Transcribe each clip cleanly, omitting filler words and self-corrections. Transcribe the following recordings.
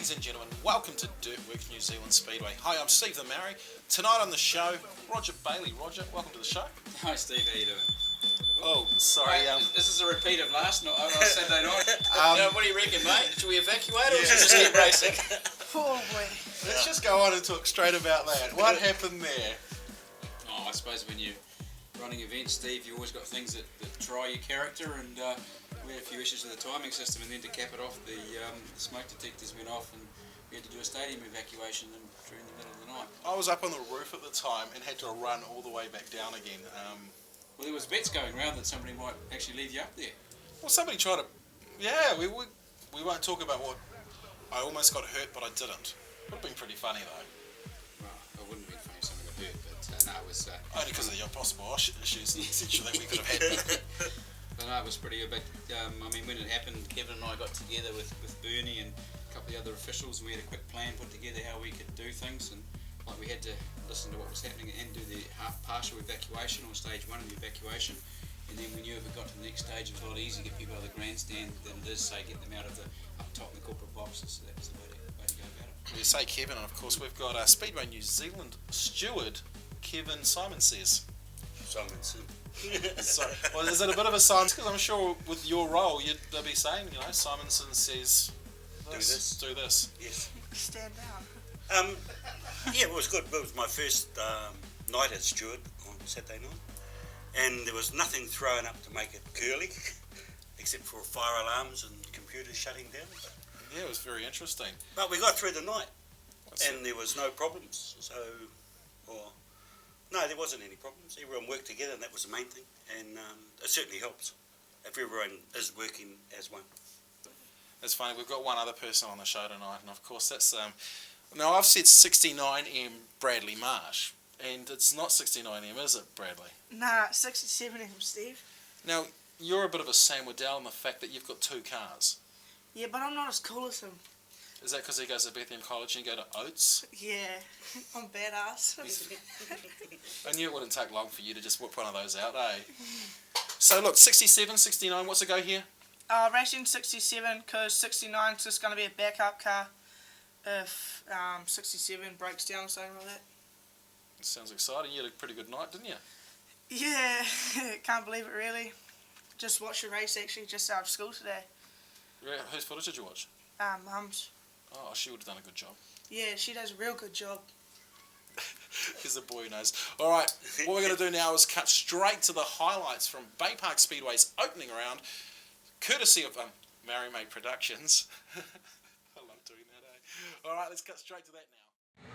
Ladies and gentlemen, welcome to DirtWorks New Zealand Speedway. Hi, I'm Steve the Maori. Tonight on the show, Roger Bailey. Roger, welcome to the show. Hi Steve, how you doing? Oh, sorry. This is a repeat of last Saturday night. What do you reckon, mate? Should we evacuate or should we just keep racing? Oh boy. Let's just go on and talk straight about that. What happened there? Oh, I suppose when you're running events, Steve, you always got things that try your character, and we had a few issues with the timing system, and then to cap it off, the smoke detectors went off and we had to do a stadium evacuation during the middle of the night. I was up on the roof at the time and had to run all the way back down again. Well, there was bets going around that somebody might actually leave you up there. Well, somebody tried to... Yeah, we won't talk about what... I almost got hurt, but I didn't. Would have been pretty funny, though. Well, it wouldn't have been funny if someone got hurt, but no, it was... Only because of your possible issues, etc. that we could have had. But no, it was pretty good. But I mean, when it happened, Kevin and I got together with Bernie and a couple of the other officials, and we had a quick plan put together how we could do things, and like we had to listen to what was happening and do the partial evacuation or stage one of the evacuation, and then we knew if it got to the next stage it was a lot easier to get people out of the grandstand than it is, say, get them out of the up top in the corporate boxes. So that was the way to go about it. We say Kevin, and of course we've got Speedway New Zealand steward Kevin Simonsen. Simonsen. So, well, is it a bit of a sign? Because I'm sure with your role, they'll be saying, you know, Simonsen says, do this. Yes. Stand down. Yeah, it was good. It was my first night as steward on Saturday night, and there was nothing thrown up to make it curly, except for fire alarms and computers shutting down. Yeah, it was very interesting. But we got through the night, and there was no problems. So, no, there wasn't any problems. Everyone worked together, and that was the main thing. And it certainly helps if everyone is working as one. It's funny, we've got one other person on the show tonight, and of course that's... now, I've said 69M Bradley Marsh, and it's not 69M, is it, Bradley? Nah, 67M, Steve. Now, you're a bit of a Sam Waddell in the fact that you've got two cars. Yeah, but I'm not as cool as him. Is that because he goes to Bethlehem College and you go to Oates? Yeah, I'm badass. I knew it wouldn't take long for you to just whip one of those out, eh? So look, 67, 69, what's the go here? Racing 67, because 69 is just going to be a backup car if 67 breaks down or something like that. Sounds exciting. You had a pretty good night, didn't you? Yeah, can't believe it really. Just watched the race actually just out of school today. Yeah, whose footage did you watch? Mum's. Oh, she would have done a good job. Yeah, she does a real good job. He's the boy who knows. Alright, what we're going to do now is cut straight to the highlights from Baypark Speedway's opening round, courtesy of Maori Made Productions. I love doing that, eh? Alright, let's cut straight to that now.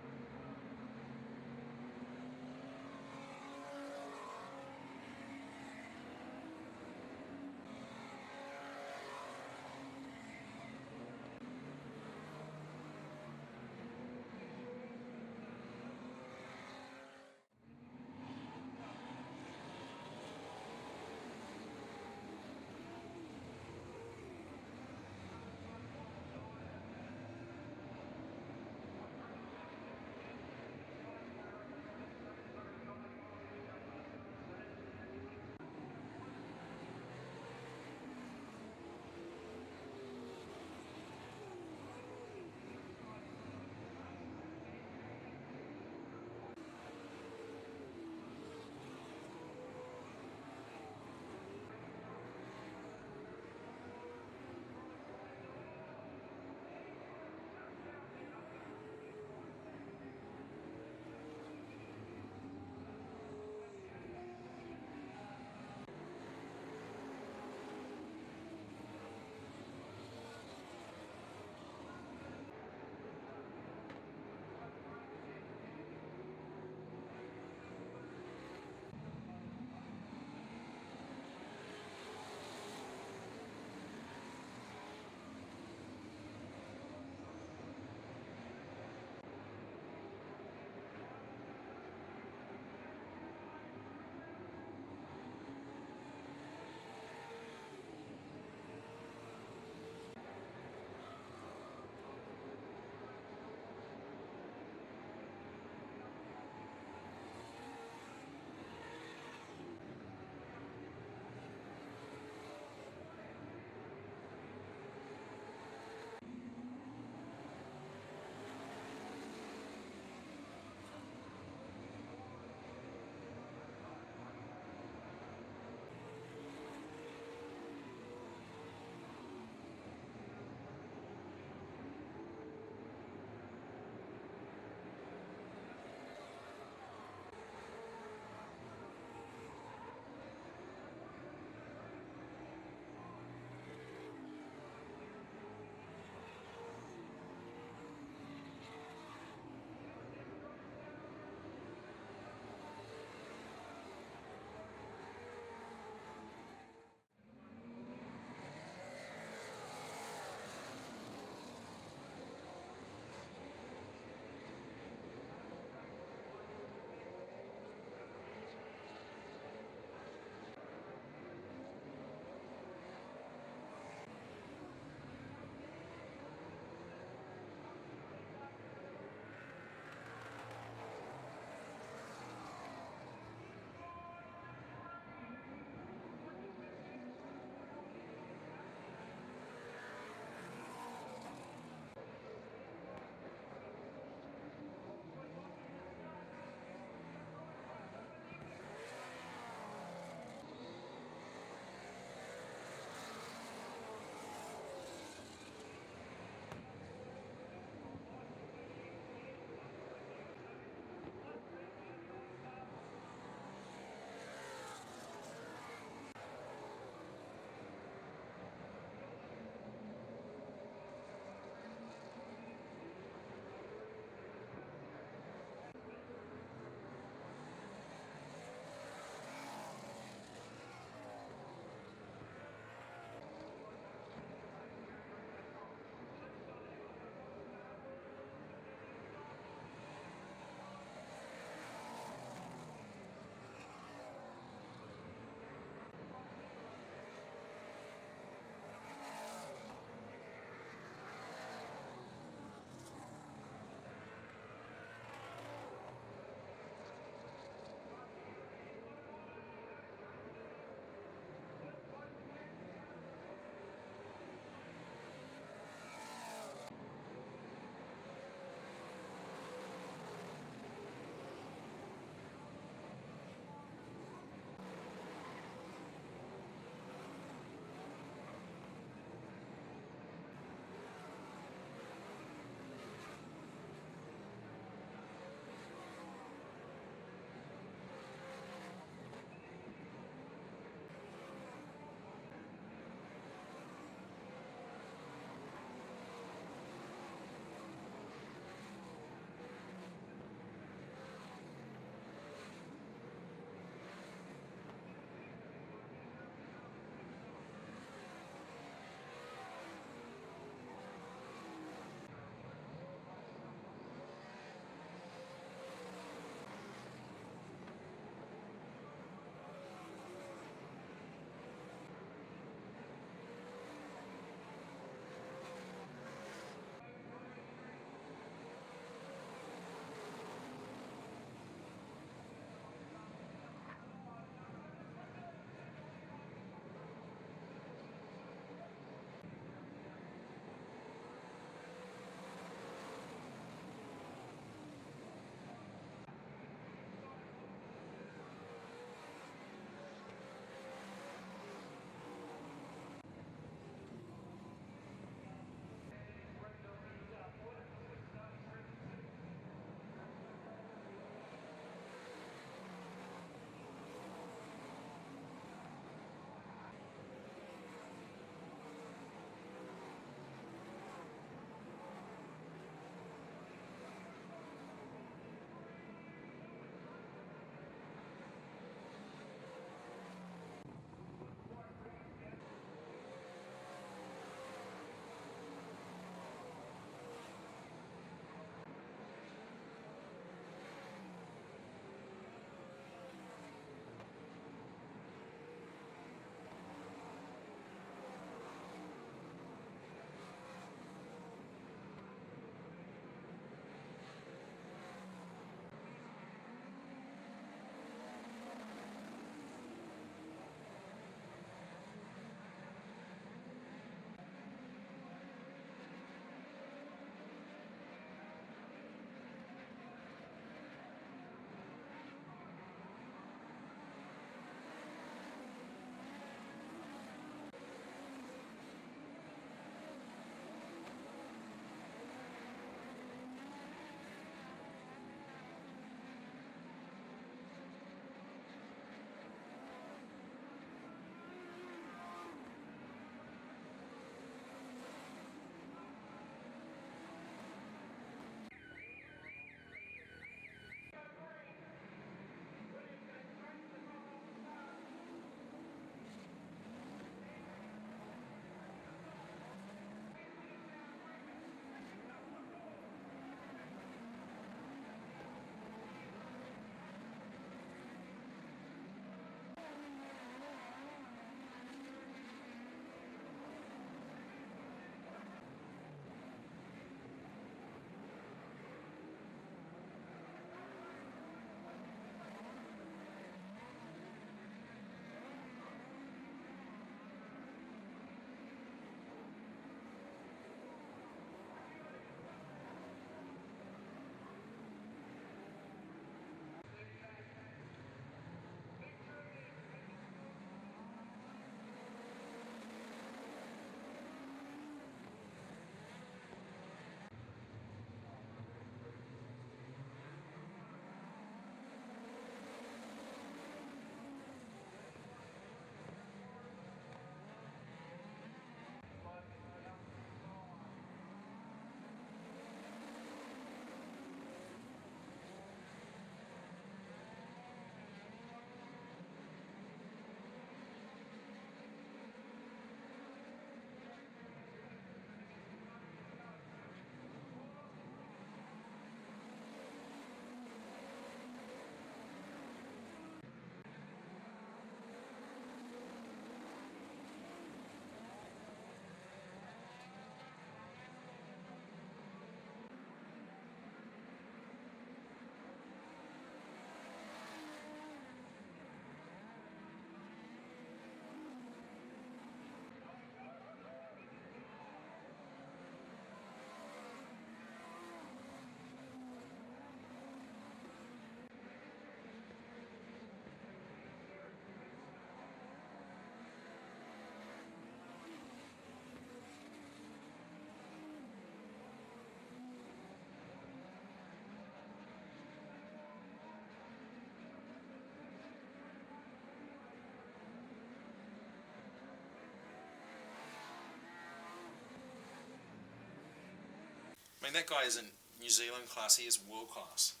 mean, that guy isn't New Zealand class, he is world class.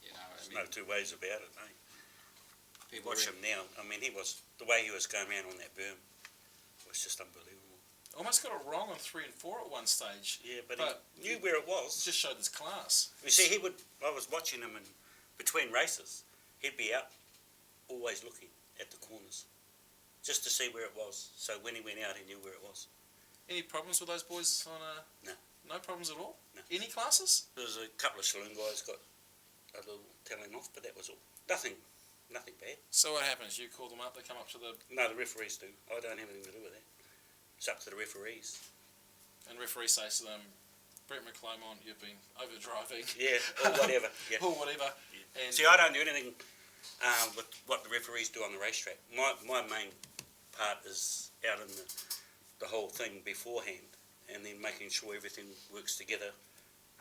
You know, There's no two ways about it, eh? people Watch him now. I mean, the way he was going around on that berm was just unbelievable. Almost got it wrong on 3 and 4 at one stage. Yeah, but he knew where it was. Just showed his class. You see, I was watching him in between races. He'd be out, always looking at the corners, just to see where it was. So when he went out, he knew where it was. Any problems with those boys on a... No. No problems at all? No. Any classes? There was a couple of saloon guys got a little telling off, but that was all. Nothing bad. So what happens? You call them up, they come up to the... No, the referees do. I don't have anything to do with that. It's up to the referees. And referee says to them, Brett McClomont, you've been overdriving. Yeah, or whatever. Yeah. Or whatever. Yeah. And See, I don't do anything with what the referees do on the racetrack. My main part is out in the whole thing beforehand, and then making sure everything works together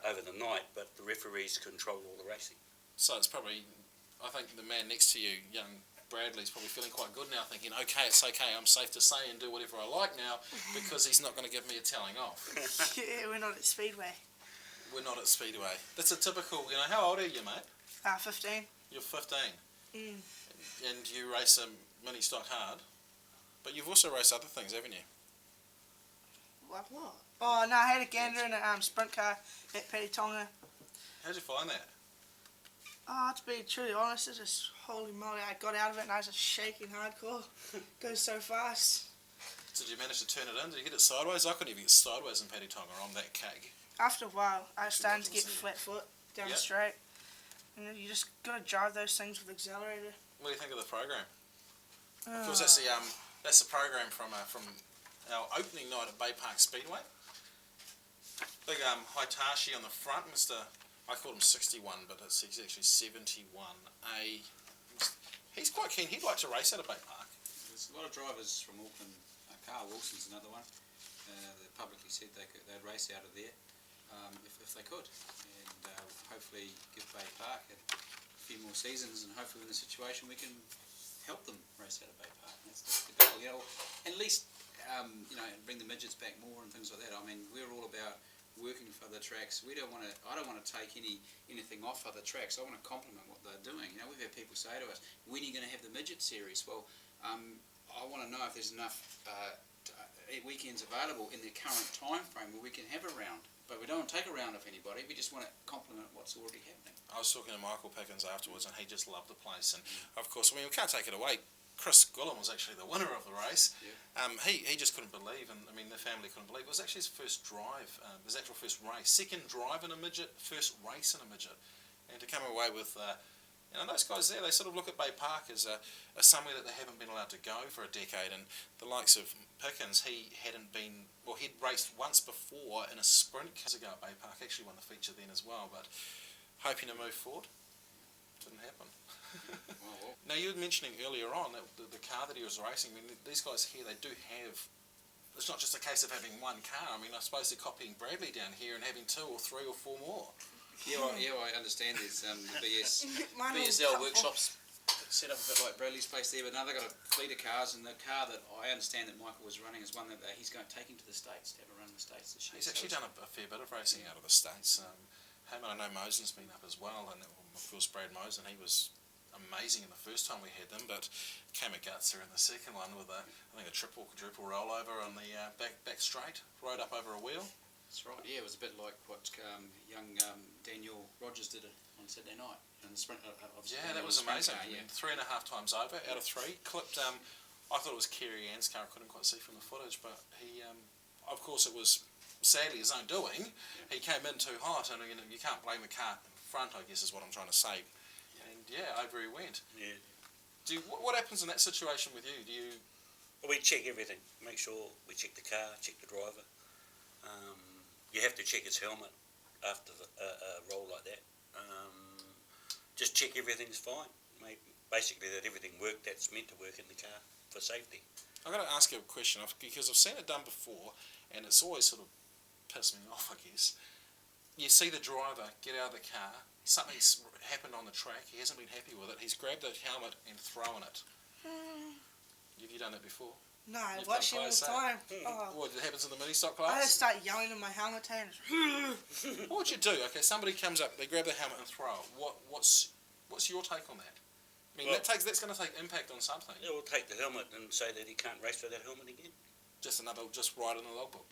over the night, but the referees control all the racing. so it's probably, I think the man next to you, young Bradley's probably feeling quite good now, thinking, okay, it's okay, I'm safe to say and do whatever I like now, because he's not going to give me a telling off. Yeah, we're not at Speedway. We're not at Speedway. That's a typical, how old are you, mate? 15. You're 15. Mm. And you race a Ministock hard, but you've also raced other things, haven't you? Like what? Oh, no, I had a gander in a sprint car at Paddy Tonga. How'd you find that? Oh, to be truly honest, it's just, holy moly, I got out of it and I was just shaking hardcore. Goes so fast. Did you manage to turn it in? Did you get it sideways? I couldn't even get sideways in Paddy Tonga. I'm that cake. After a while, I was starting to get wasn't it? flat foot down Yep. the straight. And then you just gotta drive those things with accelerator. What do you think of the program? Of course, that's the program from our opening night at Baypark Speedway. Big Haitashi on the front, I called him 61, but he's actually 71A. He's quite keen. He'd like to race out of Baypark. There's a lot of drivers from Auckland. Carl Wilson's another one. They publicly said they'd race out of there if they could, and hopefully give Baypark a few more seasons, and hopefully in the situation we can help them race out of Baypark. That's the goal, and at least bring the midgets back more and things like that. I mean, we're all about working for other tracks. I don't want to take anything off other tracks. I want to compliment what they're doing. We've had people say to us, when are you going to have the midget series? Well, I want to know if there's enough weekends available in the current time frame where we can have a round. But we don't want to take a round of anybody. We just want to compliment what's already happening. I was talking to Michael Pickens afterwards, and he just loved the place. And of course, we can't take it away. Chris Gullum was actually the winner of the race. Yeah. He just couldn't believe, and I mean the family couldn't believe. It was actually his first drive, his actual first race, second drive in a midget, first race in a midget, and to come away with, those guys there, they sort of look at Baypark as somewhere that they haven't been allowed to go for a decade. And the likes of Pickens, he'd raced once before in a sprint years ago at Baypark, actually won the feature then as well, but hoping to move forward, didn't happen. Well. Now, you were mentioning earlier on that the car that he was racing, I mean, these guys here, they do have, it's not just a case of having one car. I mean, I suppose they're copying Bradley down here and having 2 or 3 or 4 more. I understand there's the Mine was BSL cut workshops set up a bit like Bradley's place there, but now they've got a fleet of cars, and the car that I understand that Michael was running is one that he's going to take him to the States to have a run in the States this year. He's actually done a fair bit of racing out of the States. Him and I know Mosen's been up as well, and of course Brad Mosen, he was amazing in the first time we had them, but came a gutser in the second one with I think a quadruple rollover on the back straight, rode up over a wheel. That's right, yeah, it was a bit like what young Daniel Rogers did on Saturday night in the sprint. Yeah, that was amazing. Car, yeah. 3.5 times over out of 3. Clipped, I thought it was Kerry Ann's car, I couldn't quite see from the footage, but he, of course it was sadly his own doing. Yeah. He came in too hot, and you can't blame the car in front, I guess is what I'm trying to say. Yeah, over he went. Yeah. What happens in that situation with you? Well, we check everything. Make sure we check the car, check the driver. You have to check his helmet after a roll like that. Just check everything's fine. Basically, that everything worked that's meant to work in the car for safety. I've got to ask you a question, because I've seen it done before, and it's always sort of pissed me off, I guess. You see the driver get out of the car, something's happened on the track, he hasn't been happy with it, he's grabbed the helmet and thrown it. Have you done that before? No, I You've watch him done all the close, time. eh? Oh. What happens in the Ministock I class? just start yelling in my helmet and What would you do? Okay, somebody comes up, they grab the helmet and throw it. What's your take on that? I mean, Well, that's going to take impact on something. It will take the helmet and say that he can't race with that helmet again. Just write in the logbook.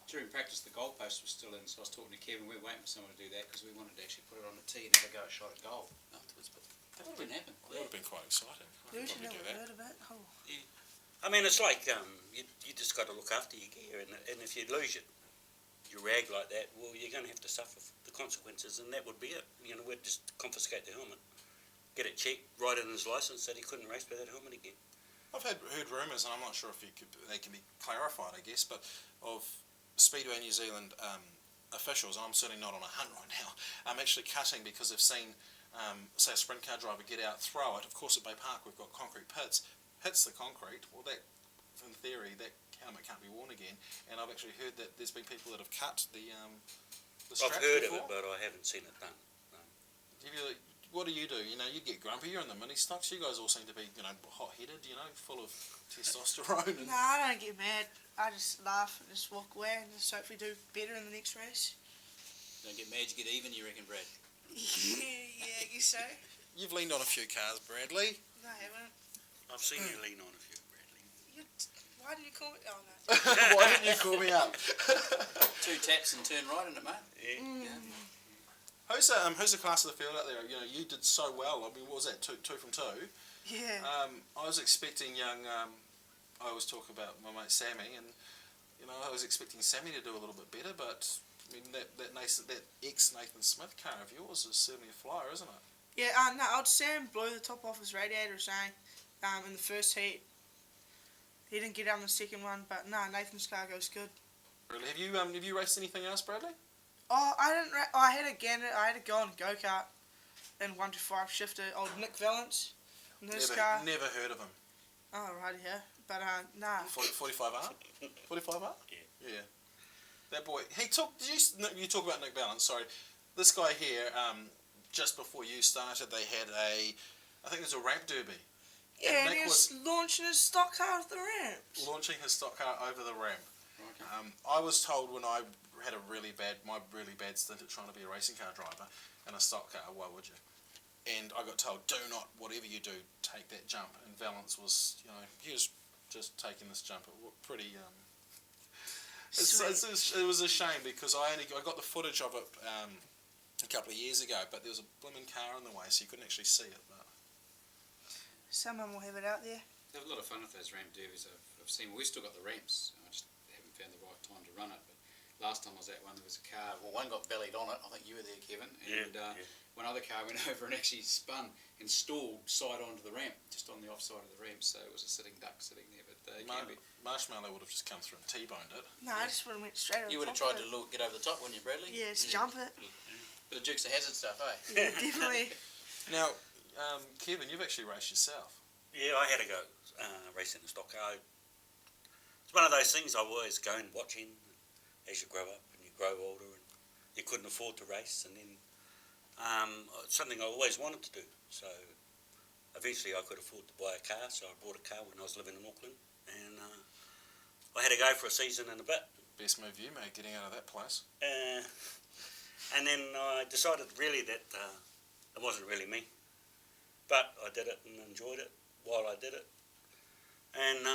During practice, the goalpost was still in, so I was talking to Kevin. We were waiting for someone to do that because we wanted to actually put it on the tee and have a go at shot at goal afterwards. But that didn't happen. That would have been quite exciting. I could probably do that. heard of it. Oh. I mean, it's like you just got to look after your gear, and if you lose your rag like that, well, you're going to have to suffer the consequences, and that would be it. You know, we'd just confiscate the helmet, get it checked, write in his license that he couldn't race with that helmet again. I've heard rumours, and I'm not sure if they can be clarified, I guess, but of Speedway New Zealand officials, and I'm certainly not on a hunt right now, actually cutting because they've seen, say, a sprint car driver get out, throw it. Of course, at Baypark we've got concrete pits, hits the concrete. Well, that, in theory, that helmet can't be worn again. And I've actually heard that there's been people that have cut the straps I've heard before. of it, but I haven't seen it done. No. What do? You know, you get grumpy. You're in the Ministocks. You guys all seem to be, hot-headed. Full of testosterone. And No, I don't get mad. I just laugh and just walk away and just hopefully do better in the next race. Don't get mad, you get even, you reckon, Brad? Yeah, I guess so. You've leaned on a few cars, Bradley. No, I haven't. I've seen you lean on a few, Bradley. Why didn't you call me? Oh, no. Why didn't you call me up? 2 taps and turn right in it, mate. Yeah. Who's the class of the field out there? You did so well. I mean, what was that? Two from two. Yeah. I was expecting young. I always talk about my mate Sammy, and I was expecting Sammy to do a little bit better. But I mean, that ex Nathan Smith car of yours is certainly a flyer, isn't it? Yeah, no, old Sam blew the top off his radiator saying in the first heat. He didn't get out in the second one, but no, Nathan's car goes good. Really? Have you raced anything else, Bradley? Oh, I didn't. I had a go on go kart in 125 shifter. Old Nick Valance in his car. Never heard of him. Oh, right, yeah. But nah. 45R? 45R? Yeah. Yeah. That boy. He took. You talk about Nick Valance? Sorry. This guy here. Just before you started, they had I think it was a ramp derby. Yeah, and he was launching his stock car off the ramp. Launching his stock car over the ramp. Okay. I was told when I had my really bad stint at trying to be a racing car driver in a stock car, why would you? And I got told, do not, whatever you do, take that jump. And Valance was, he was just taking this jump. It was pretty. It was a shame because I got the footage of it a couple of years ago, but there was a blimmin' car in the way, so you couldn't actually see it. But Someone will have it out there. They have a lot of fun with those ramp derbies I've seen. We've still got the ramps. I just haven't found the right time to run it. But last time I was at one, there was a car. Well, one got bellied on it. I think you were there, Kevin. And one other car went over and actually spun and stalled side onto the ramp, just on the offside of the ramp. So it was a sitting duck sitting there. But Marshmallow would have just come through and T-boned it. No, I just would have went straight over you the would have top tried of to get over the top, wouldn't you, Bradley? it. Yeah, just jump it. But the Dukes of Hazzard stuff, eh? Yeah, definitely. Now, Kevin, you've actually raced yourself. Yeah, I had to go racing the stock car. It's one of those things I've always gone watching as you grow up and you grow older and you couldn't afford to race, and then it's something I always wanted to do. So eventually I could afford to buy a car, so I bought a car when I was living in Auckland, and I had to go for a season and a bit. Best move you made, getting out of that place. And then I decided really that it wasn't really me, but I did it and enjoyed it while I did it. And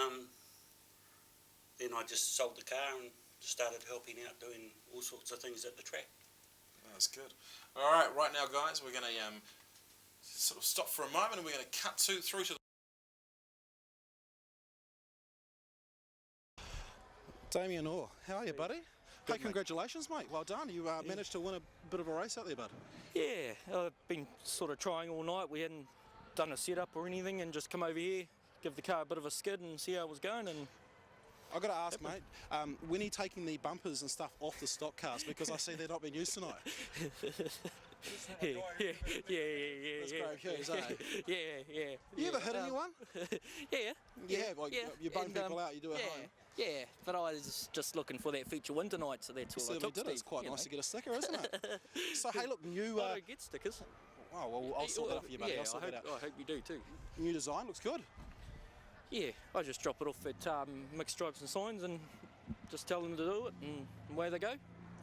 then I just sold the car and started helping out doing all sorts of things at the track. That's good. All right, right now, guys, we're going to sort of stop for a moment and we're going to cut through to Damien Orr. How are you, buddy? Hey, congratulations, mate. Well done. You managed to win a bit of a race out there, bud. Yeah, I've been sort of trying all night. We hadn't done a setup or anything, and just come over here, give the car a bit of a skid and see how it was going. And I've got to ask, mate, when are you taking the bumpers and stuff off the stock cars? Because I see they're not being used tonight. yeah. That's great views, eh? Yeah. You ever hit anyone? Yeah. Like you bone people out, you do it home. Yeah, but I was just looking for that feature win tonight, so that's all I took. Did it. It's quite nice to get a sticker, isn't it? So hey, look, new. I don't get stickers. Oh well, I'll sort that out for you, buddy. Yeah, I'll sort that out. I hope you do too. New design looks good. Yeah, I just drop it off at Mixed Stripes and Signs and just tell them to do it, and away they go.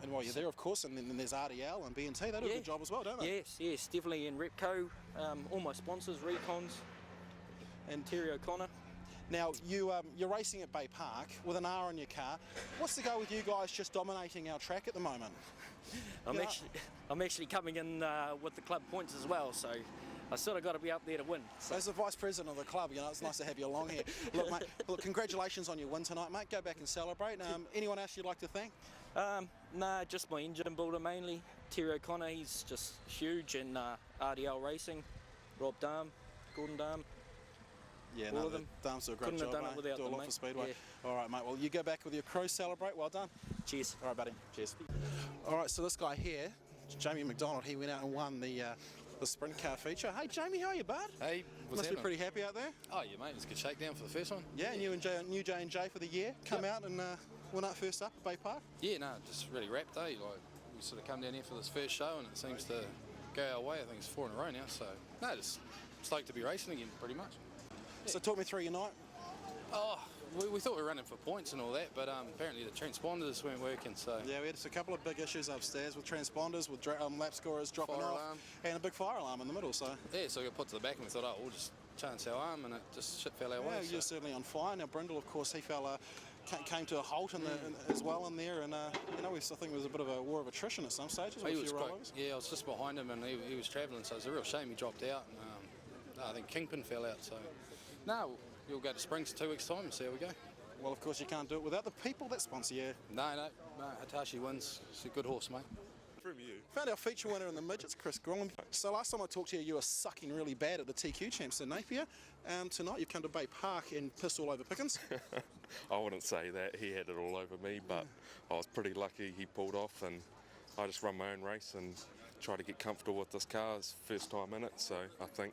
And while you're there, of course, and then there's RDL and B&T, they do a good job as well, don't they? Yes, definitely. And Repco, all my sponsors, Recons, and Terry O'Connor. Now, you're racing at Bay Park with an R on your car. What's the go with you guys just dominating our track at the moment? I'm actually coming in with the club points as well, so I sort of got to be up there to win. So as the vice president of the club, it's nice to have you along here. Look, mate, congratulations on your win tonight, mate. Go back and celebrate. Anyone else you'd like to thank? Nah, just my engine builder mainly. Terry O'Connor, he's just huge, and RDL Racing, Rob Darm, Gordon Darm. Yeah, all of them. Darms do a great Couldn't job, have done it without do a them, lot mate. for Speedway. Yeah. All right, mate. Well, you go back with your crew, celebrate. Well done. Cheers. All right, buddy. Cheers. All right, so this guy here, Jamie McDonald, he went out and won the sprint car feature. Hey, Jamie, how are you, bud? Hey, Must be pretty happy out there. Oh, yeah, mate. It's a good shakedown for the first one. Yeah, and you and new J&J for the year come out and went up first up at Bay Park. Yeah, no, just really wrapped, eh? Like, we sort of come down here for this first show and it seems to go our way. I think it's 4 in a row now, so no, just stoked to be racing again, pretty much. Yeah. So talk me through your night. Oh, we thought we were running for points and all that, but apparently the transponders weren't working, so... Yeah, we had a couple of big issues upstairs with transponders, with lap scorers dropping Fire off, alarm. and a big fire alarm in the middle, so... Yeah, so we got put to the back and we thought, oh, we'll just chance our arm, and it just shit fell our way. Yeah, you're certainly on fire. Now, Brindle, of course, he came to a halt as well in there, and we still think there was a bit of a war of attrition at some stages. He was quick. Yeah, I was just behind him and he was travelling, so it was a real shame he dropped out. And, I think Kingpin fell out, so... No, you'll go to Springs 2 weeks' time and see how we go. Well, of course, you can't do it without the people that sponsor you. No, Hitachi wins. He's a good horse, mate. From you. Found our feature winner in the midgets, Chris Grollam. So last time I talked to you, you were sucking really bad at the TQ champs in Napier. Tonight you've come to Bay Park and pissed all over Pickens. I wouldn't say that. He had it all over me, but I was pretty lucky he pulled off, and I just run my own race and try to get comfortable with this car. It's first time in it, so I think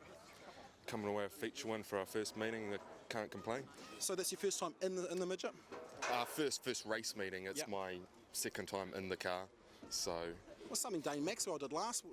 coming away with a feature win for our first meeting, I can't complain. So that's your first time in the midget? First race meeting. It's Yep. my second time in the car, so... Well, something Dane Maxwell did last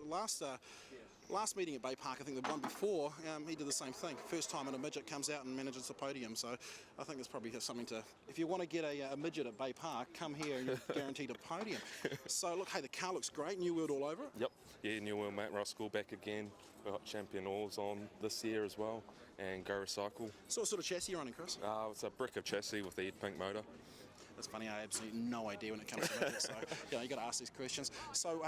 meeting at Bay Park. I think the one before, he did the same thing. First time in a midget, comes out and manages the podium. So I think there's probably something to... If you want to get a midget at Bay Park, come here and you're guaranteed a podium. So look, hey, the car looks great. New World all over it. Yep. Yeah, New World Matt Ruskell back again. We've got Champion Oars on this year as well, and Go Recycle. So what sort of chassis you're running, Chris? It's a brick of chassis with the Ed Pink motor. It's funny, I have absolutely no idea when it comes to midgets, so you got to ask these questions. So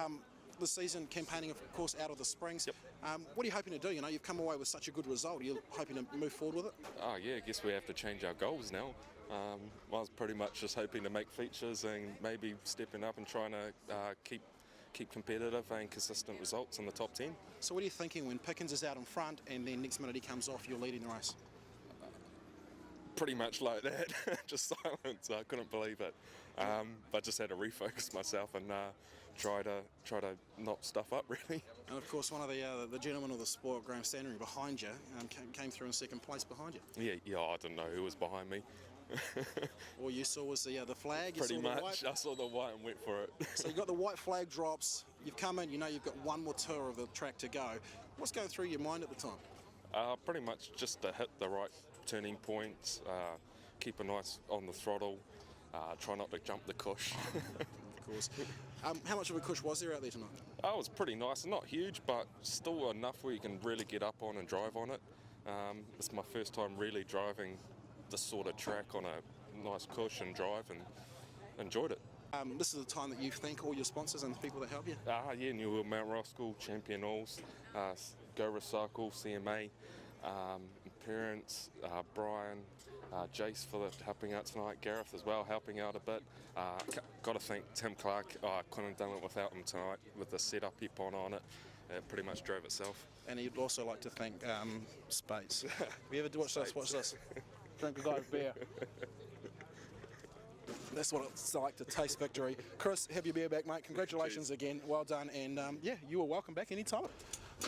the season campaigning, of course, out of the Springs. Yep. What are you hoping to do? You've come away with such a good result. Are you hoping to move forward with it? Oh yeah, I guess we have to change our goals now. I was pretty much just hoping to make features and maybe stepping up and trying to keep competitive and consistent results in the top 10. So what are you thinking when Pickens is out in front and then next minute he comes off, you're leading the race? Pretty much like that, just silence. I couldn't believe it. But just had to refocus myself and try to not stuff up really. And of course, one of the gentlemen of the sport, Graham Stanley, behind you, came through in second place behind you. Yeah, I didn't know who was behind me. All you saw was the flag. Pretty you saw much, the white. I saw the white and went for it. So you got the white flag drops. You've come in. You've got one more tour of the track to go. What's going through your mind at the time? Pretty much just to hit the right turning points, keep a nice on the throttle, try not to jump the cush. Of course. How much of a cush was there out there tonight? It was pretty nice, not huge, but still enough where you can really get up on and drive on it. It's my first time really driving this sort of track on a nice cush and drive, and enjoyed it. This is the time that you thank all your sponsors and the people that help you. Yeah, New World Mount Roskill, Champion Alls, Go Recycle, CMA, parents, Brian, Jace for helping out tonight, Gareth as well helping out a bit. Got to thank Tim Clark. I couldn't have done it without him tonight with the setup he put on it. It pretty much drove itself. And he'd also like to thank Spates. Have you ever watched this? Watch this. Drink a guy's beer. That's what it's like to taste victory. Chris, have your beer back, mate. Congratulations again. Well done. And you are welcome back anytime.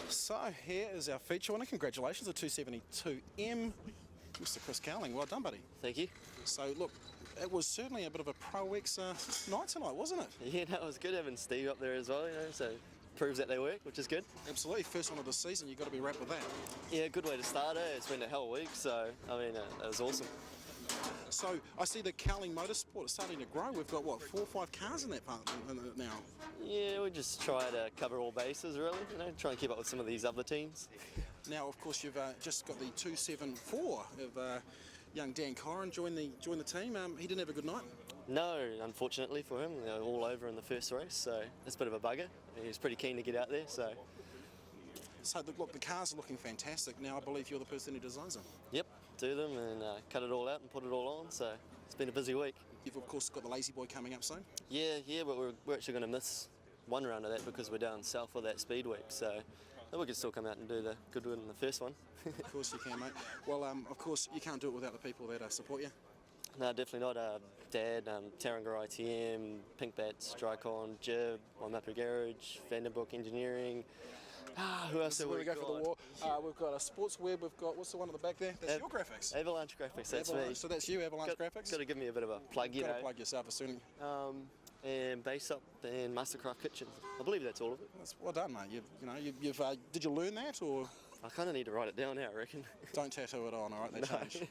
So here is our feature winner. Congratulations, a 272M. Mr. Chris Cowling. Well done, buddy. Thank you. So look, it was certainly a bit of a Pro X night tonight, wasn't it? Yeah, no, it was good having Steve up there as well, so proves that they work, which is good. Absolutely, first one of the season, you've got to be wrapped with that. Yeah, good way to start it. It's been a hell of a week, so I mean, it was awesome. So I see the Cowling Motorsport is starting to grow. We've got, what, 4 or 5 cars in that part now? Yeah, we just try to cover all bases, really. Try and keep up with some of these other teams. Now, of course, you've just got the 274 of young Dan Corrin join the team. He didn't have a good night. No, unfortunately for him, they were all over in the first race, so it's a bit of a bugger. He was pretty keen to get out there, so. So, look, the cars are looking fantastic. Now, I believe you're the person who designs them. Yep, do them and cut it all out and put it all on, so it's been a busy week. You've, of course, got the Lazy Boy coming up soon. Yeah, but we're actually going to miss one round of that because we're down south for that speed week, so we can still come out and do the good one in the first one. Of course you can, mate. Well, of course, you can't do it without the people that support you. No, definitely not. Dad, Tarangar ITM, Pink Bats, Drycon, Jib, Waimapu Garage, Vandenbroek Engineering. Who else have we got? For the war. We've got a Sports Web. We've got, what's the one at the back there? That's your graphics. Avalanche Graphics, that's me. So that's you, Avalanche Graphics? Got to give me a bit of a plug, you know. Got to plug yourself as soon. And Base Up and Mastercraft Kitchen. I believe that's all of it. That's well done, mate. You've did you learn that, or? I kind of need to write it down now, I reckon. Don't tattoo it on, all right? They change.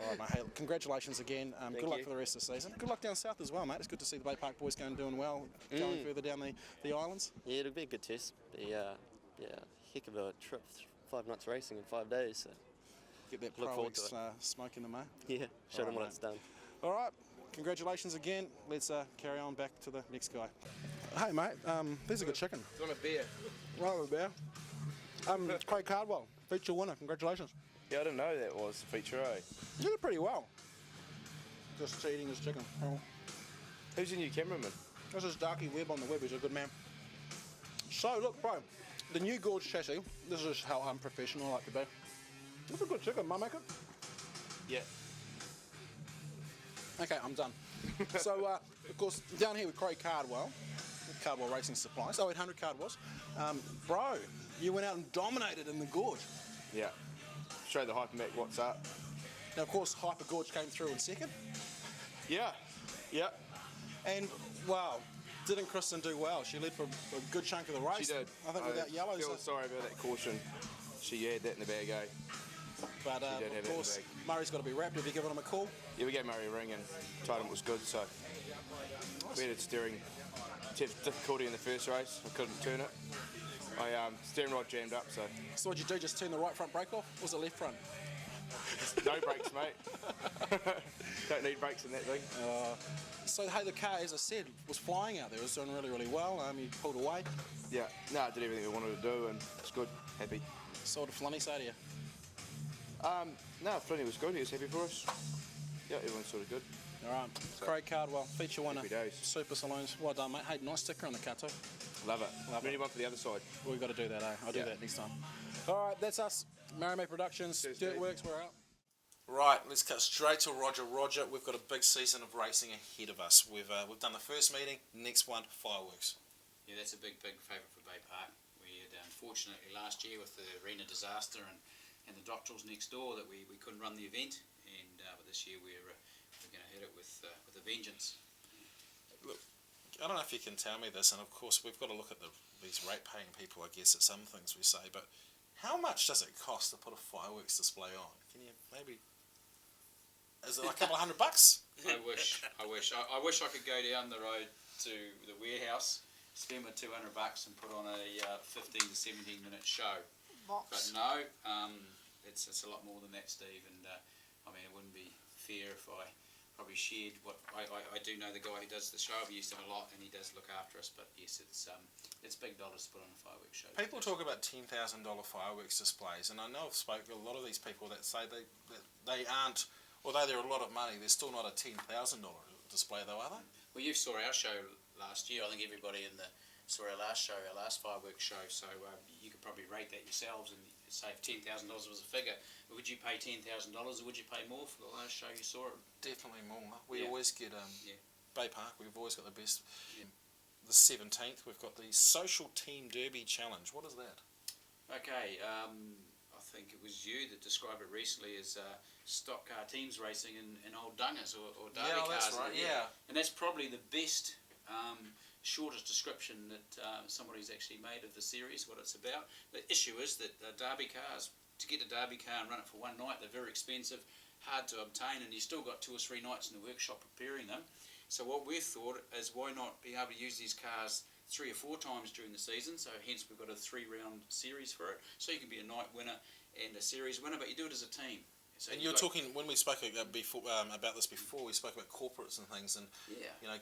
All right, mate. Hey, congratulations again. Good luck for the rest of the season. Good luck down south as well, mate. It's good to see the Baypark boys doing well, going further down the islands. Yeah, it'll be a good test. Heck of a trip. 5 nights racing in 5 days. So. Get that Look forward to it. smoke in the mate. Yeah, show them what it's done. All right. Congratulations again. Let's carry on back to the next guy. Hey, mate. There's a good chicken. Do you want a beer? Right, a beer. Craig Cardwell, feature winner. Congratulations. Yeah, I didn't know that was the feature, eh? You did pretty well. Just eating his chicken. Oh. Who's your new cameraman? This is Darky Webb on the web. He's a good man. So, look, bro, the new Gorge chassis. This is how unprofessional I like to be. It's a good chicken, mum make it? Yeah. Okay, I'm done. So, of course, down here with Craig Cardwell Racing Supplies, 0800 Cardwells. Bro, you went out and dominated in the Gorge. Yeah. Show the Hypermac what's up. Now, of course, Hyper Gorge came through in second. Yeah. Yeah. And, wow, didn't Kristen do well? She led for a good chunk of the race. She did. I think without yellows. I feel sorry about that caution. She had that in the bag, eh? But, of course, Murray's got to be wrapped. Have you given him a call? Yeah, we gave Murray a ring and told him it was good, so we had steering difficulty in the first race. I couldn't turn it. My steering rod jammed up, so... So what'd you do, just turn the right front brake off? Or was it left front? No brakes, mate. Don't need brakes in that thing. So, hey, the car, as I said, was flying out there. It was doing really, really well. You pulled away. Yeah, no, I did everything we wanted to do and it's good, happy. So what did Flinny say to you? No, Flinny was good, he was happy for us. Yeah, everyone's sort of good. All right, so, Craig Cardwell, feature winner, days. Super Saloons. Well done, mate. Hey, nice sticker on the car too. Love it. Ready one for the other side. We've got to do that, eh? I'll do that next time. All right, that's us. Maori Productions, DirtWorks, we're out. Right, let's cut straight to Roger. Roger, we've got a big season of racing ahead of us. We've done the first meeting, next one, fireworks. Yeah, that's a big favourite for Baypark. We had, unfortunately, last year with the arena disaster and the doctorals next door that we couldn't run the event, and but this year we're going to hit it with a vengeance. Look, I don't know if you can tell me this, and of course we've got to look at these rate-paying people, I guess, at some things we say, but how much does it cost to put a fireworks display on? Can you maybe... Is it like a couple of $100? I wish I could go down the road to the warehouse, spend my $200 and put on a 15 to 17 minute show. But no, it's a lot more than that, Steve. And I mean, it wouldn't be fair if I probably shared what I do know the guy who does the show. We used him a lot, and he does look after us. But yes, it's big dollars to put on a fireworks show. People talk about $10,000 fireworks displays, and I know I've spoken to a lot of these people that say they aren't. Although they're a lot of money, they're still not a $10,000 display, though, are they? Well, you saw our show last year. I think everybody saw our last show, our last fireworks show. So you could probably rate that yourselves and say if $10,000 was a figure, would you pay $10,000 or would you pay more for the last show you saw? Definitely more. We always get Baypark. We've always got the best. Yeah. The 17th, we've got the Social Team Derby Challenge. What is that? Okay. I think it was you that described it recently as stock car teams racing in old dungers or derby cars. That's right, yeah. And that's probably the best shortest description that somebody's actually made of the series, what it's about. The issue is that derby cars, to get a derby car and run it for one night, they're very expensive, hard to obtain, and you've still got 2 or 3 nights in the workshop preparing them. So what we've thought is, why not be able to use these cars 3 or 4 times during the season? So hence we've got a 3-round series for it. So you can be a night winner and a series winner, but you do it as a team. So and you're talking, when we spoke about this before, we spoke about corporates and things, and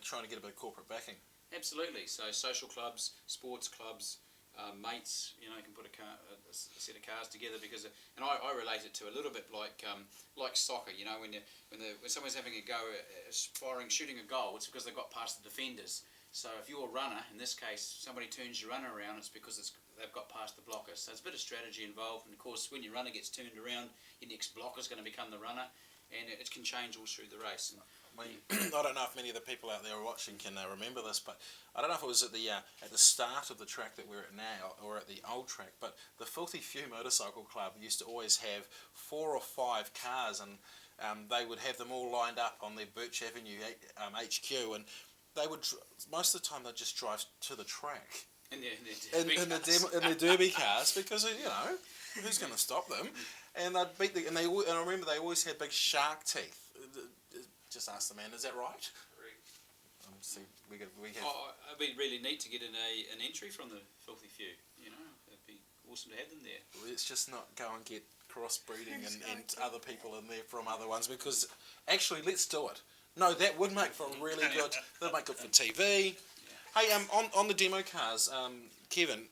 trying to get a bit of corporate backing. Absolutely. So social clubs, sports clubs, mates, can put a set of cars together, because, and I relate it to a little bit like soccer. When someone's having a go, shooting a goal, it's because they've got past the defenders. So if you're a runner, in this case, somebody turns your runner around, it's because they've got past the blockers. So there's a bit of strategy involved, and of course, when your runner gets turned around, your next blocker's going to become the runner, and it can change all through the race. I don't know if many of the people out there watching can remember this, but I don't know if it was at the start of the track that we're at now, or at the old track, but the Filthy Few Motorcycle Club used to always have 4 or 5 cars, and they would have them all lined up on their Birch Avenue HQ, and they would, most of the time, they'd just drive to the track in their derby cars, because who's going to stop them? And they'd beat and I remember they always had big shark teeth. Just ask the man, is that right? Correct. See, we have. It'd be really neat to get an entry from the Filthy Few. It'd be awesome to have them there. Let's just not go and get crossbreeding and other people in there from other ones, because actually, let's do it. No, that would make for a really good. That'd make good for TV. Yeah. Hey, on the demo cars, Kevin,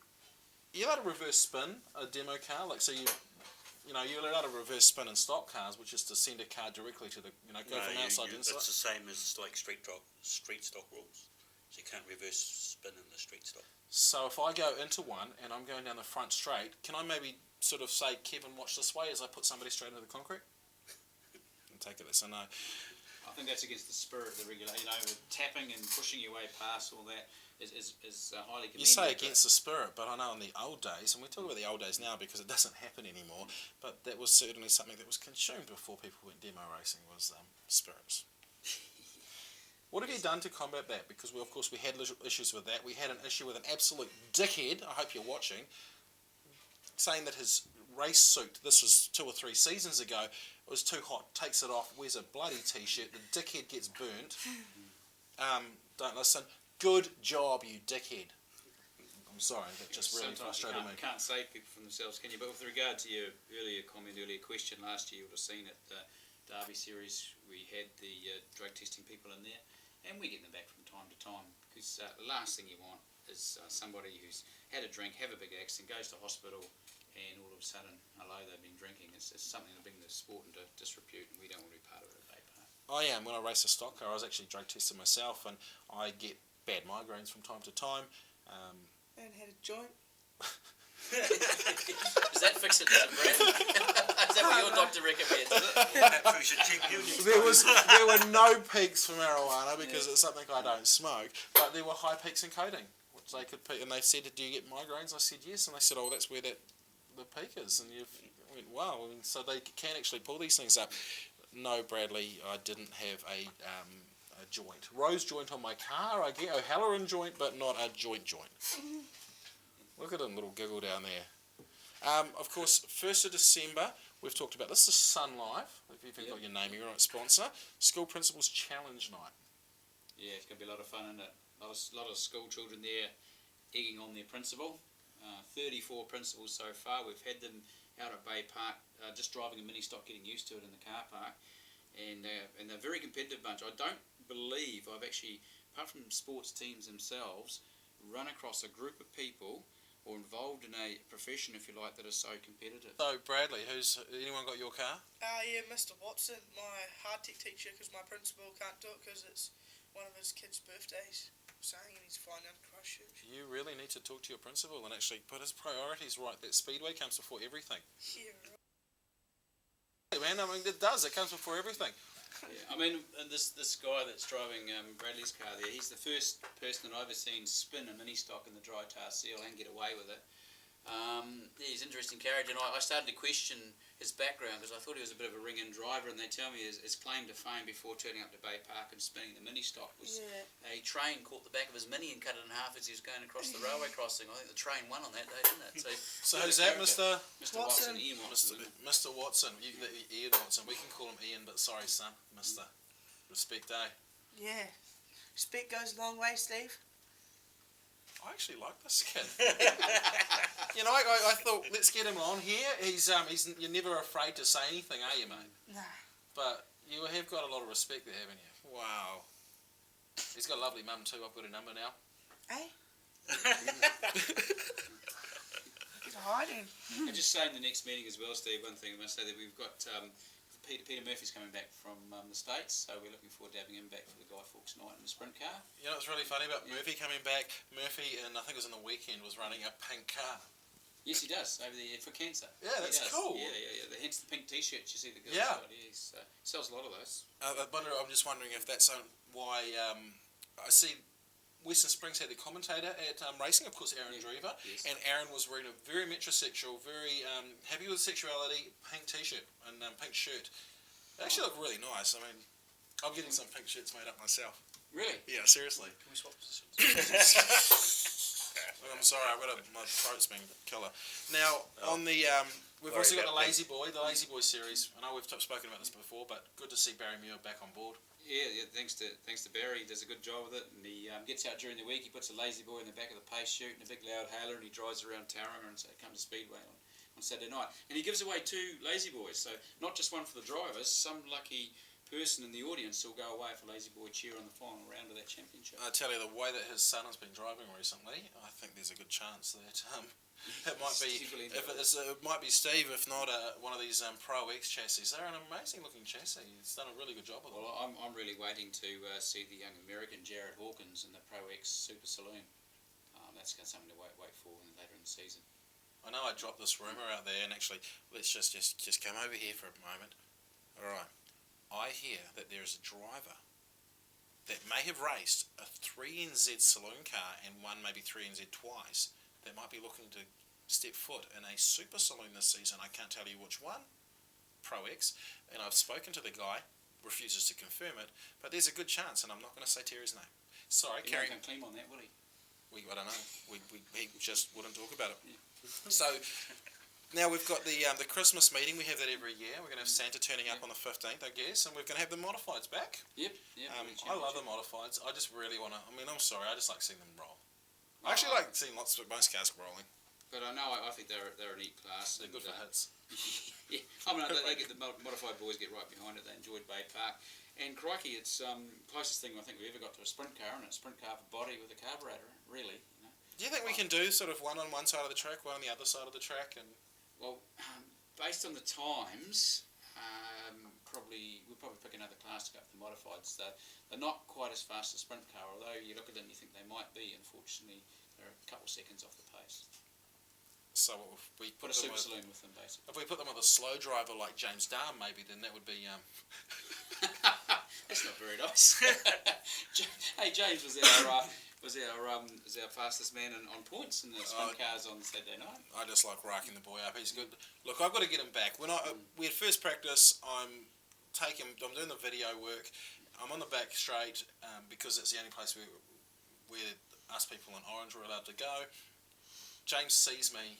you're allowed to reverse spin a demo car, like so you're allowed to reverse spin in stock cars, which is to send a car directly to the go from outside to inside. It's the same as like street stock rules. So you can't reverse spin in the street stock. So if I go into one and I'm going down the front straight, can I maybe sort of say, Kevin, watch this way, as I put somebody straight into the concrete? And take it as a no. I think that's against the spirit of the regulation. The tapping and pushing your way past all that is highly commended. You say against the spirit, but I know in the old days, and we talk about the old days now because it doesn't happen anymore, but that was certainly something that was consumed before people went demo racing, was spirits. What have you done to combat that? Because we had issues with that. We had an issue with an absolute dickhead, I hope you're watching, saying that his race suit, this was 2 or 3 seasons ago, it was too hot, takes it off, wears a bloody t-shirt, the dickhead gets burnt. Don't listen. Good job, you dickhead. I'm sorry, that just really frustrated me. Can't save people from themselves, can you? But with regard to your earlier question, last year you would have seen at the Derby series, we had the drug testing people in there, and we get them back from time to time, because the last thing you want is somebody who's had a drink, have a big accident, goes to hospital, and all of a sudden, hello, they've been drinking. It's something to bring the sport into disrepute, and we don't want to be part of it at Baypark. I am. When I race a stock car, I was actually drug tested myself, and I get bad migraines from time to time. And had a joint. Does that fix it, Brad? Is that what your doctor recommends? perhaps we should check you. There were no peaks for marijuana because it's something I don't smoke, but there were high peaks in codeine, which they could peak. And they said, "Do you get migraines?" I said, "Yes." And they said, "Oh, that's where the peak is." And I went, "Wow!" I mean, so they can actually pull these things up. No, Bradley, I didn't have a joint. Rose joint on my car, I get O'Halloran joint, but not a joint. Look at him, little giggle down there. Of course, 1st of December, we've talked about this is Sun Life. If you've got your name, you're right, sponsor. School Principals Challenge Night. Yeah, it's going to be a lot of fun, isn't it? A lot of school children there egging on their principal. 34 principals so far. We've had them out at Baypark, just driving a Ministock, getting used to it in the car park. And they're a very competitive bunch. I don't believe I've actually, apart from sports teams themselves, run across a group of people or involved in a profession, if you like, that is so competitive. So, Bradley, anyone got your car? Yeah, Mr. Watson, my hard tech teacher, because my principal can't do it because it's one of his kids' birthdays. Saying, and he's flying down to Christchurch. You really need to talk to your principal and actually put his priorities right. That Speedway comes before everything. Yeah, right. Man, I mean, it does. It comes before everything. Yeah, I mean, and this guy that's driving Bradley's car there, he's the first person that I've ever seen spin a Ministock in the dry tar seal and get away with it. He's an interesting character, and I started to question his background because I thought he was a bit of a ring-in driver, and they tell me his claim to fame before turning up to Baypark and spinning the Ministock was a train caught the back of his Mini and cut it in half as he was going across the railway crossing. I think the train won on that day, didn't it? So who's that, Mr. Watson? Ian Watson. Mr. Watson, Ian Watson. We can call him Ian, but sorry, son, Mr. Respect, eh? Yeah. Respect goes a long way, Steve. I actually like this kid. I thought, let's get him on here. You're never afraid to say anything, are you, mate? Nah. But you have got a lot of respect there, haven't you? Wow. He's got a lovely mum too. I've got her number now. Eh? He's hiding. I just say in the next meeting as well, Steve, one thing I must say that we've got Peter Murphy's coming back from the States, so we're looking forward to having him back for the Guy Fawkes night in the sprint car. You know what's really funny about Murphy coming back? Murphy, and I think it was on the weekend, was running a pink car. Yes, he does, over there for cancer. Yeah, that's cool. Yeah. Hence the pink T-shirts you see the girls got. He sells a lot of those. I'm just wondering if that's why I see Western Springs had the commentator at racing, of course, Aaron Drever, and Aaron was wearing a very metrosexual, very happy with sexuality, pink T-shirt and pink shirt. They actually look really nice. I mean, I'm getting some pink shirts made up myself. Really? Yeah, seriously. Can we swap positions? I'm sorry, my throat's been killer. Now, on the, we've also got the Lazy Boy series. I know we've spoken about this before, but good to see Barry Muir back on board. Yeah, thanks to Barry, he does a good job with it, and he gets out during the week. He puts a Lazy Boy in the back of the pace chute and a big loud hailer, and he drives around Tauranga and comes to Speedway on Saturday night. And he gives away 2 Lazy Boys, so not just one for the drivers. Some lucky person in the audience will go away for Lazy Boy cheer on the final round of that championship. I tell you, the way that his son has been driving recently, I think there's a good chance that it might be it might be Steve, if not one of these Pro X chassis. They're an amazing looking chassis. He's done a really good job with it. Well, I'm really waiting to see the young American Jared Hawkins in the Pro X Super Saloon. That's something to wait for later in the season. I know I dropped this rumour out there, and actually, let's just come over here for a moment. All right. I hear that there is a driver that may have raced a 3NZ saloon car and won maybe 3NZ twice that might be looking to step foot in a super saloon this season. I can't tell you which one, Pro X, and I've spoken to the guy, refuses to confirm it, but there's a good chance, and I'm not going to say Terry's name. Sorry, Carrie. He won't claim on that, will he? I don't know. He just wouldn't talk about it. Yeah. So now we've got the Christmas meeting. We have that every year. We're going to have Santa turning up on the 15th, I guess, and we're going to have the modifieds back. Yep. I love the modifieds. I just really want to. I mean, I'm sorry. I just like seeing them roll. I actually like seeing most cars rolling. But I know I think they're a neat class. They're good for hits. Yeah, I mean they get the modified boys get right behind it. They enjoyed Baypark, and crikey, it's closest thing I think we ever got to a sprint car, and a sprint car for body with a carburetor. Really. Do you think we can do sort of one on one side of the track, one on the other side of the track, and? Well, based on the times, we'll probably pick another class to go for the modifieds. They're not quite as fast as sprint car, although you look at them, you think they might be. Unfortunately, they're a couple seconds off the pace. So if we put a super saloon with them, basically. If we put them with a slow driver like James Darm, maybe then that would be. That's not very nice. Hey, James was our fastest man on points in the sprint cars on Saturday night. I just like racking the boy up. He's good. Look, I've got to get him back. When we had first practice, I'm doing the video work. I'm on the back straight because it's the only place where us people in orange are allowed to go. James sees me,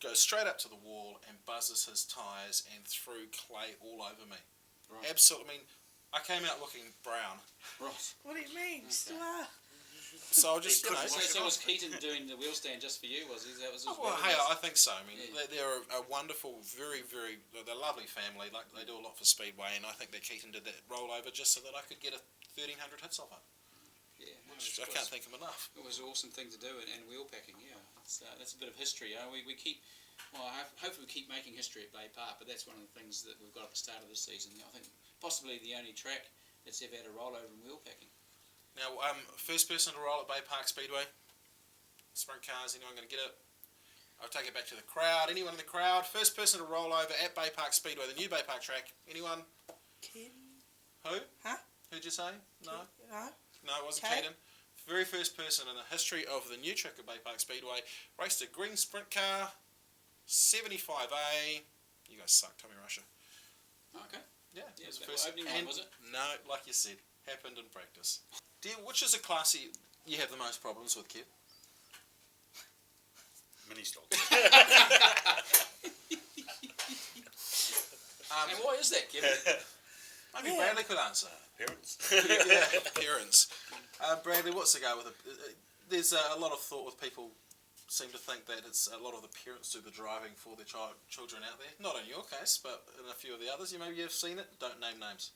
goes straight up to the wall and buzzes his tyres and threw clay all over me. Right. Absolutely. I mean, I came out looking brown. Right. What do you mean? Okay. So I'll just, So was Keaton doing the wheel stand just for you? Was he? I think so. I mean, they're a wonderful, very, very, they're a lovely family. Like they do a lot for Speedway, and I think that Keaton did that rollover just so that I could get 1,300 hits off it. Yeah, which I can't think of enough. It was an awesome thing to do, and wheel packing. Yeah, that's a bit of history. We keep. Well, hopefully we keep making history at Baypark, but that's one of the things that we've got at the start of this season. I think possibly the only track that's ever had a rollover in wheel packing. Now, first person to roll at Baypark Speedway. Sprint cars, anyone going to get it? I'll take it back to the crowd. Anyone in the crowd? First person to roll over at Baypark Speedway, the new Baypark track. Anyone? Keaton. Who? Huh? Who'd you say? No? No. No, it wasn't Kate? Keaton. very first person in the history of the new track at Baypark Speedway raced a green sprint car, 75A. You guys suck, Tommy Russia. Okay. Yeah, Yeah, it was that the first. opening one, was it? No, like you said, happened in practice. Dear, which is a class you have the most problems with, Kev? Ministock. And why is that, Kevin? Maybe Bradley could answer. Parents. Yeah, parents. Bradley, what's the go with it? There's a lot of thought with people seem to think that it's a lot of the parents do the driving for their children out there. Not in your case, but in a few of the others. You maybe have seen it. Don't name names.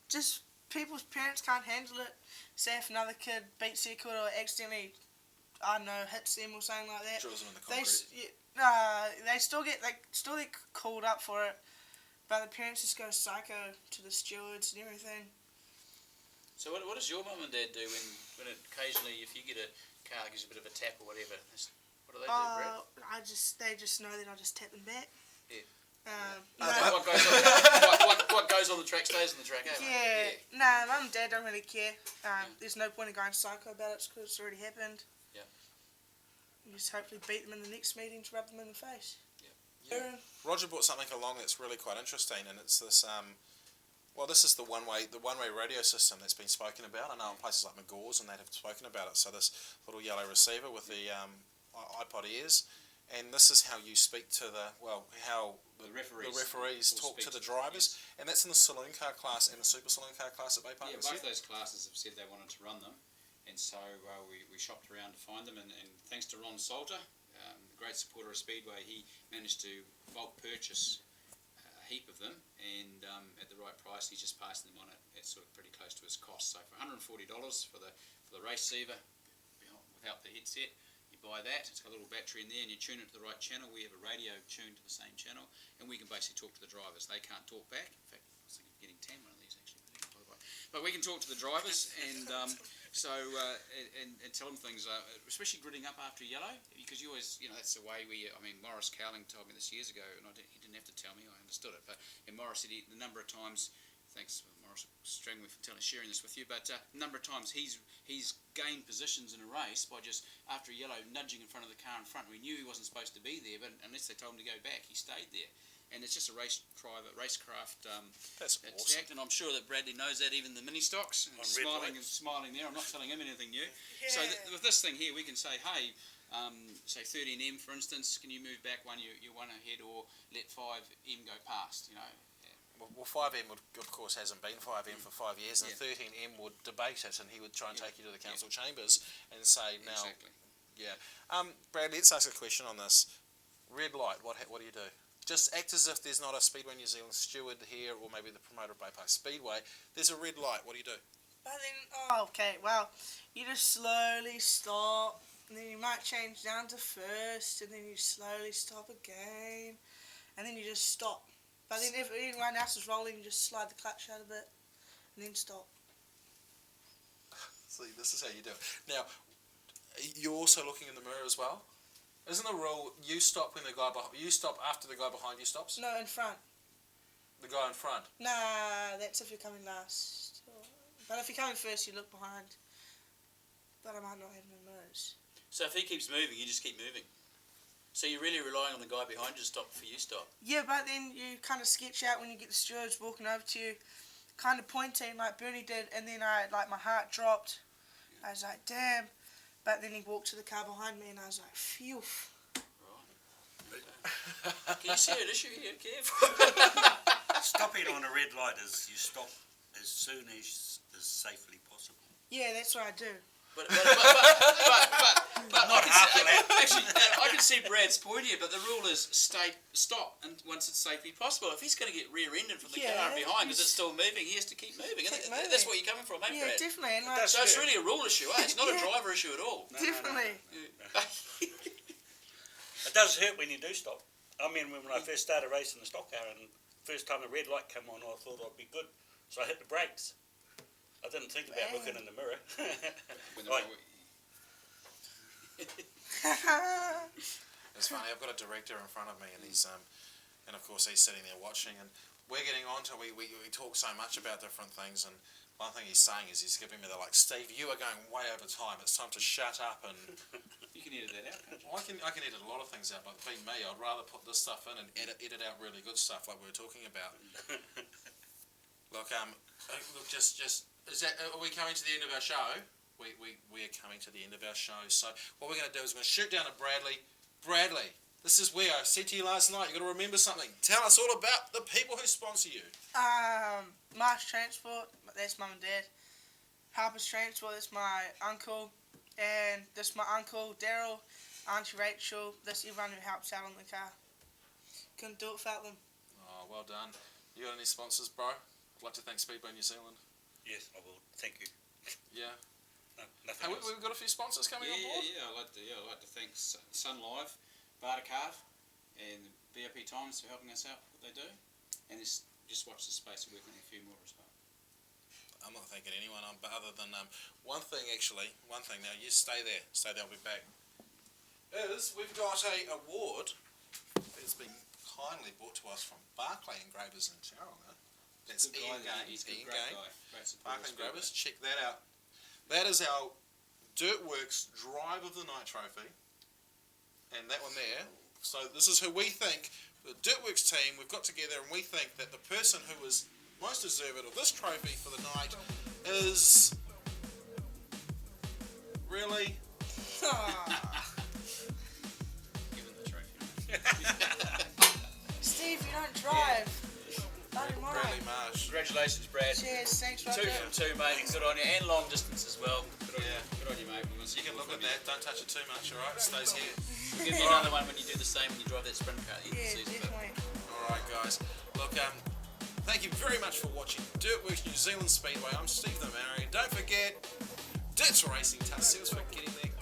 Just people's parents can't handle it. Say if another kid beats their kid or accidentally, I don't know, hits them or something like that. Drills them in the They concrete. they still get called up for it, but the parents just go psycho to the stewards and everything. So what does your mum and dad do when occasionally if you get a car that gives you a bit of a tap or whatever? What do they do, Brad? They just know that I just tap them back. Yeah. What goes on the track stays on the track, eh? Yeah. Nah, mum and dad don't really care. There's no point in going psycho about it because it's already happened. Yeah. You just hopefully beat them in the next meeting to rub them in the face. Yeah. Roger brought something along that's really quite interesting, and it's this. This is the one-way radio system that's been spoken about. I know in places like McGaw's and that have spoken about it. So this little yellow receiver with the iPod ears, and this is how you speak to the referees talk to the drivers, and that's in the saloon car class and the super saloon car class at Baypark. Yeah, both those classes have said they wanted to run them, and so we shopped around to find them, and thanks to Ron Salter, the great supporter of Speedway, he managed to bulk purchase a heap of them, and at the right price, he's just passing them on at sort of pretty close to his cost. So for $140 for the race receiver, without the headset, you buy that. It's got a little battery in there, and you tune it to the right channel. We have a radio tuned to the same channel, and we can basically talk to the drivers. They can't talk back. In fact, I was thinking of getting 10 one of these actually. But we can talk to the drivers and and tell them things, especially gridding up after yellow, because you always, that's the way Morris Cowling told me this years ago, and he didn't have to tell me, I understood it, but Morris said the number of times, thanks Morris Strangway for sharing this with you, but a number of times he's gained positions in a race by just, after yellow, nudging in front of the car in front. We knew he wasn't supposed to be there, but unless they told him to go back, he stayed there. And it's just a racecraft. That's awesome. And I'm sure that Bradley knows that, even the Ministocks. Smiling there. I'm not telling him anything new. Yeah. So with this thing here, we can say, hey, say 13M for instance, can you move back one? You one ahead, or let 5M go past. Well, 5M of course hasn't been 5M for 5 years, and 13M would debate it, and he would try and take you to the council chambers and say, now, Brad, let's ask a question on this. Red light, what do you do? Just act as if there's not a Speedway New Zealand steward here, or maybe the promoter of Baypark Speedway. There's a red light, what do you do? But then, you just slowly stop, and then you might change down to first, and then you slowly stop again, and then you just stop. But then if anyone else is rolling, you just slide the clutch out a bit, and then stop. See, this is how you do it. Now, you're also looking in the mirror as well? Isn't the rule you stop when you stop after the guy behind you stops? No, in front. The guy in front? Nah, that's if you're coming last. But if you're coming first, you look behind. But I might not have no nose. So if he keeps moving, you just keep moving. So you're really relying on the guy behind you to stop before you stop. Yeah, but then you kind of sketch out when you get the stewards walking over to you, kind of pointing like Bernie did, and then my heart dropped. I was like, damn. But then he walked to the car behind me, and I was like, phew. Right. Can you see an issue here, Kev? Stopping on a red light is you stop as soon as safely possible. Yeah, that's what I do. But not half of that. Actually, I can see Brad's point here, but the rule is stop and once it's safely possible. If he's going to get rear-ended from the car behind because it's still moving, he has to keep moving. That's what you're coming from, eh, Brad? Yeah, definitely. So it's really a rule issue, eh? It's not a driver issue at all. Definitely. No. It does hurt when you do stop. I mean, when I first started racing the stock car, and first time the red light came on, I thought I'd be good, so I hit the brakes. I didn't think about looking in the mirror. It's funny, I've got a director in front of me, and he's and of course he's sitting there watching, and we're getting on to we talk so much about different things, and One thing he's saying is he's giving me the like, Steve, you are going way over time. It's time to shut up and. You can edit that out, can't you? Well, I can edit a lot of things out, but being me, I'd rather put this stuff in and edit out really good stuff like we were talking about. Look, just is that? Are we coming to the end of our show? We are coming to the end of our show. So what we're going to do is we're going to shoot down to Bradley. Bradley, this is where I said to you last night. You got to remember something. Tell us all about the people who sponsor you. Marsh Transport, that's Mum and Dad. Harper's Transport, that's my uncle. And this my uncle, Daryl, Auntie Rachel, this everyone who helps out on the car. Couldn't do it without them. Oh, well done. You got any sponsors, bro? I'd like to thank Speedway New Zealand. Yes, I will. Thank you. Yeah. No, nothing else. We've got a few sponsors coming on board. I'd like to thank Sun Live, Barter Calf, and VIP Times for helping us out what they do. And just watch the space. We're working on a few more as well. I'm not thanking anyone, but other than one thing. Now you stay there. I'll be back. We've got a award that's been kindly brought to us from Barclay Engravers in Tauranga. That's Ian Gaines. He's a great guy. Great supporter. Barclay Engravers. Check that out. That is our DirtWorks Drive of the Night trophy, and that one there. So this is who we think the DirtWorks team. We've got together, and we think that the person who is most deserving of this trophy for the night is really Given the trophy. Steve, you don't drive. Don't mind. Bradley Marsh. Congratulations, Brad. Cheers, thanks, 2 Roger. from 2, mate. Good on you. And long distance as well. Good on you, mate. You can look at that. Don't touch it too much. All right, it stays here. We'll give you another one when you do the same when you drive that sprint car. Yeah, definitely. All right, guys. Look, thank you very much for watching DirtWorks New Zealand Speedway. I'm Steve the Maori. Don't forget, Dirt's Racing. Tell Seals for getting there.